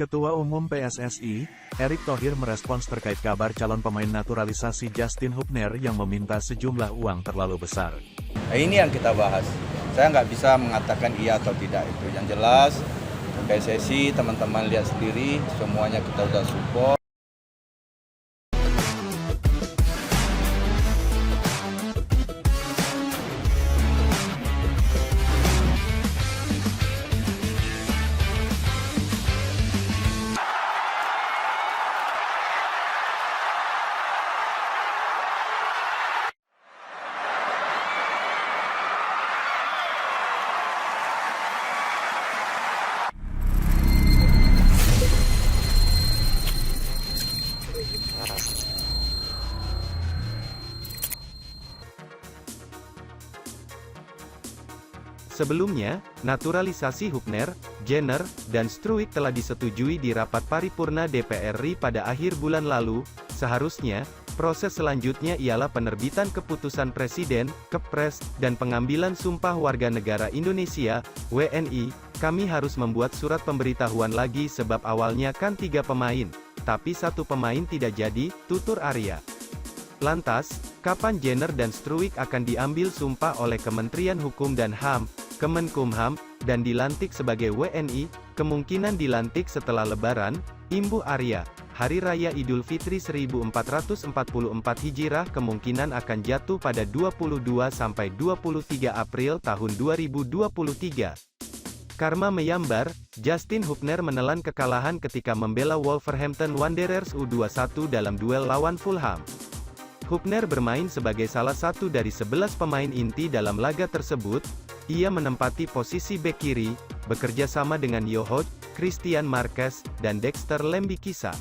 Ketua Umum PSSI, Erick Thohir merespons terkait kabar calon pemain naturalisasi Justin Hubner yang meminta sejumlah uang terlalu besar. Nah, ini yang kita bahas. Saya nggak bisa mengatakan iya atau tidak itu. Yang jelas, PSSI teman-teman lihat sendiri, semuanya kita udah support. Sebelumnya, naturalisasi Hubner, Jenner, dan Struijk telah disetujui di rapat paripurna DPR RI pada akhir bulan lalu. Seharusnya, proses selanjutnya ialah penerbitan keputusan Presiden, Kepres, dan pengambilan Sumpah Warga Negara Indonesia, WNI. Kami harus membuat surat pemberitahuan lagi sebab awalnya kan 3 pemain, tapi 1 pemain tidak jadi, tutur Arya. Lantas, kapan Jenner dan Struijk akan diambil sumpah oleh Kementerian Hukum dan HAM, Kemenkumham, dan dilantik sebagai WNI? Kemungkinan dilantik setelah Lebaran, imbuh Arya. Hari Raya Idul Fitri 1444 Hijrah kemungkinan akan jatuh pada 22–23 April tahun 2023. Karma menyambar, Justin Hubner menelan kekalahan ketika membela Wolverhampton Wanderers U21 dalam duel lawan Fulham. Hubner bermain sebagai salah satu dari 11 pemain inti dalam laga tersebut. Ia menempati posisi bek kiri, bekerja sama dengan Joao, Christian Marquez, dan Dexter Lembikisa.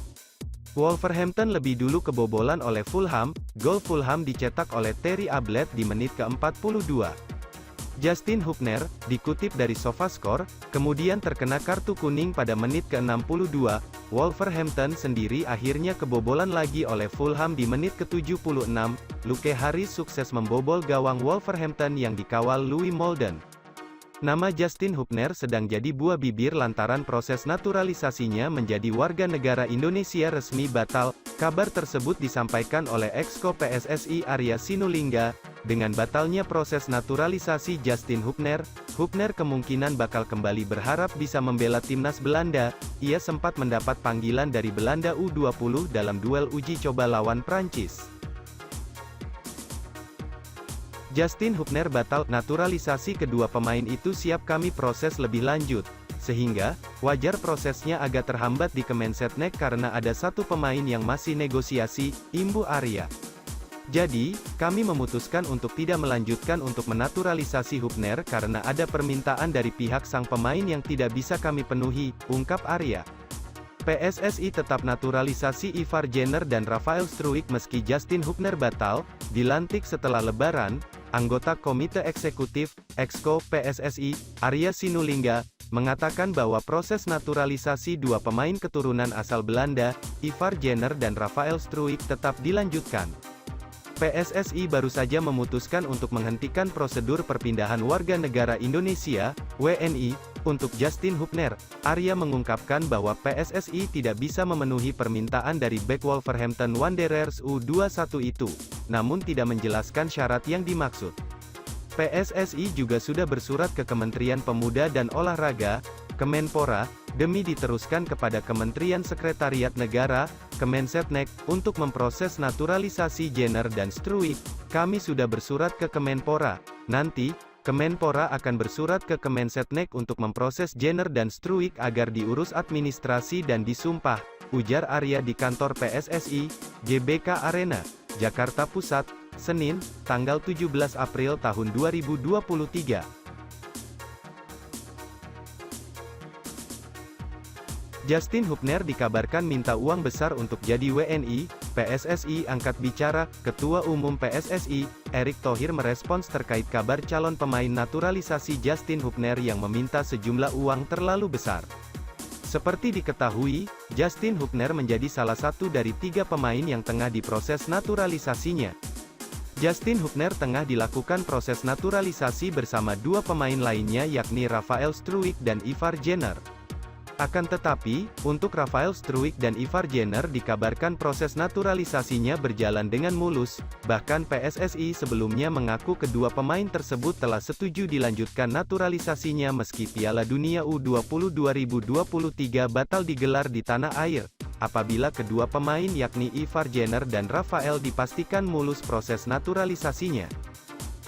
Wolverhampton lebih dulu kebobolan oleh Fulham. Gol Fulham dicetak oleh Terry Ablett di menit ke-42. Justin Hubner, dikutip dari SofaScore, kemudian terkena kartu kuning pada menit ke-62. Wolverhampton sendiri akhirnya kebobolan lagi oleh Fulham di menit ke-76. Luke Harris sukses membobol gawang Wolverhampton yang dikawal Louis Molden. Nama Justin Hubner sedang jadi buah bibir lantaran proses naturalisasinya menjadi warga negara Indonesia resmi batal. Kabar tersebut disampaikan oleh Exco PSSI Arya Sinulinga. Dengan batalnya proses naturalisasi Justin Hubner, Hubner kemungkinan bakal kembali berharap bisa membela timnas Belanda. Ia sempat mendapat panggilan dari Belanda U20 dalam duel uji coba lawan Prancis. Justin Hubner batal, naturalisasi kedua pemain itu siap kami proses lebih lanjut. Sehingga, wajar prosesnya agak terhambat di Kemensetnek karena ada 1 pemain yang masih negosiasi, imbuh Arya. Jadi, kami memutuskan untuk tidak melanjutkan untuk menaturalisasi Hubner karena ada permintaan dari pihak sang pemain yang tidak bisa kami penuhi, ungkap Arya. PSSI tetap naturalisasi Ivar Jenner dan Rafael Struijk meski Justin Hubner batal, dilantik setelah Lebaran. Anggota Komite Eksekutif, Exco PSSI, Arya Sinulinga, mengatakan bahwa proses naturalisasi 2 pemain keturunan asal Belanda, Ivar Jenner dan Rafael Struijk tetap dilanjutkan. PSSI baru saja memutuskan untuk menghentikan prosedur perpindahan warga negara Indonesia, WNI, untuk Justin Hubner. Arya mengungkapkan bahwa PSSI tidak bisa memenuhi permintaan dari bek Wolverhampton Wanderers U21 itu, namun tidak menjelaskan syarat yang dimaksud. PSSI juga sudah bersurat ke Kementerian Pemuda dan Olahraga, Kemenpora, demi diteruskan kepada Kementerian Sekretariat Negara, Kemensetnek, untuk memproses naturalisasi Jenner dan Struijk. Kami sudah bersurat ke Kemenpora. Nanti, Kemenpora akan bersurat ke Kemensetnek untuk memproses Jenner dan Struijk agar diurus administrasi dan disumpah, ujar Arya di kantor PSSI, GBK Arena, Jakarta Pusat, Senin, tanggal 17 April tahun 2023. Justin Hubner dikabarkan minta uang besar untuk jadi WNI. PSSI angkat bicara. Ketua Umum PSSI, Erick Thohir merespons terkait kabar calon pemain naturalisasi Justin Hubner yang meminta sejumlah uang terlalu besar. Seperti diketahui, Justin Hubner menjadi salah satu dari 3 pemain yang tengah diproses naturalisasinya. Justin Hubner tengah dilakukan proses naturalisasi bersama 2 pemain lainnya yakni Rafael Struijk dan Ivar Jenner. Akan tetapi, untuk Rafael Struijk dan Ivar Jenner dikabarkan proses naturalisasinya berjalan dengan mulus, bahkan PSSI sebelumnya mengaku kedua pemain tersebut telah setuju dilanjutkan naturalisasinya meski Piala Dunia U20 2023 batal digelar di tanah air, apabila kedua pemain yakni Ivar Jenner dan Rafael dipastikan mulus proses naturalisasinya.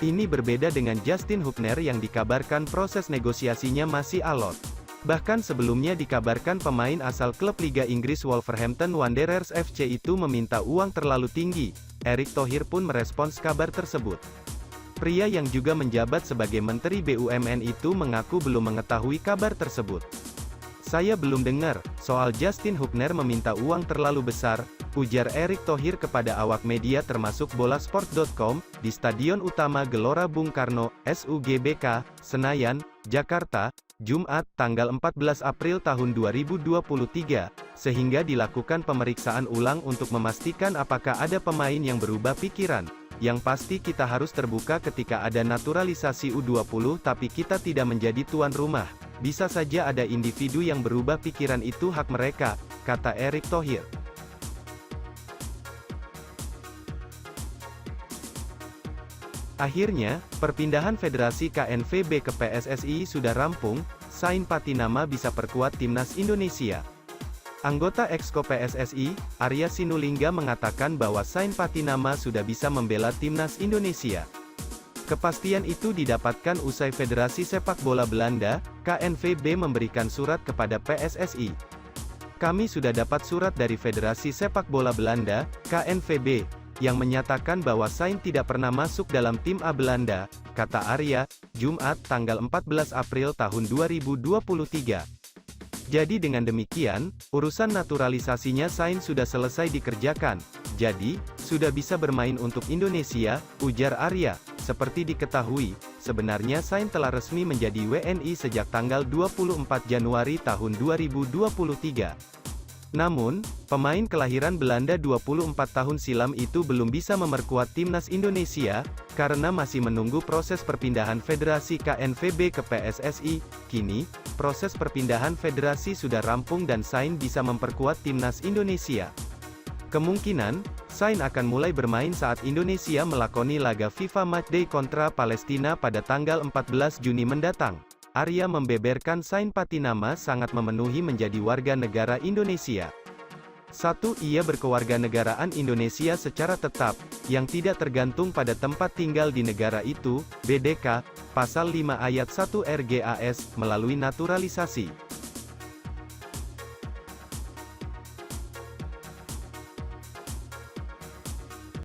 Ini berbeda dengan Justin Hubner yang dikabarkan proses negosiasinya masih alot. Bahkan sebelumnya dikabarkan pemain asal klub Liga Inggris Wolverhampton Wanderers FC itu meminta uang terlalu tinggi. Erick Thohir pun merespons kabar tersebut. Pria yang juga menjabat sebagai Menteri BUMN itu mengaku belum mengetahui kabar tersebut. "Saya belum dengar soal Justin Hubner meminta uang terlalu besar," ujar Erick Thohir kepada awak media termasuk Bolasport.com, di Stadion Utama Gelora Bung Karno, SUGBK, Senayan, Jakarta, Jumat, tanggal 14 April tahun 2023, sehingga dilakukan pemeriksaan ulang untuk memastikan apakah ada pemain yang berubah pikiran. Yang pasti kita harus terbuka ketika ada naturalisasi U20 tapi kita tidak menjadi tuan rumah. Bisa saja ada individu yang berubah pikiran, itu hak mereka, kata Erick Thohir. Akhirnya, perpindahan Federasi KNVB ke PSSI sudah rampung, Sain Patinama bisa perkuat Timnas Indonesia. Anggota Exco PSSI, Arya Sinulinga mengatakan bahwa Sain Patinama sudah bisa membela Timnas Indonesia. Kepastian itu didapatkan usai Federasi Sepak Bola Belanda, KNVB memberikan surat kepada PSSI. "Kami sudah dapat surat dari Federasi Sepak Bola Belanda, KNVB, yang menyatakan bahwa Sain tidak pernah masuk dalam tim A Belanda," kata Arya, Jumat, tanggal 14 April tahun 2023. Jadi dengan demikian, urusan naturalisasinya Sain sudah selesai dikerjakan. Jadi, sudah bisa bermain untuk Indonesia, ujar Arya. Seperti diketahui, sebenarnya Sain telah resmi menjadi WNI sejak tanggal 24 Januari tahun 2023. Namun, pemain kelahiran Belanda 24 tahun silam itu belum bisa memperkuat Timnas Indonesia, karena masih menunggu proses perpindahan Federasi KNVB ke PSSI. Kini, proses perpindahan federasi sudah rampung dan Sain bisa memperkuat Timnas Indonesia. Kemungkinan, Sain akan mulai bermain saat Indonesia melakoni laga FIFA Matchday kontra Palestina pada tanggal 14 Juni mendatang. Arya membeberkan Sain Patinama sangat memenuhi menjadi warga negara Indonesia. 1. Ia berkewarganegaraan Indonesia secara tetap, yang tidak tergantung pada tempat tinggal di negara itu, BDK, Pasal 5 Ayat 1 RGAS, melalui naturalisasi.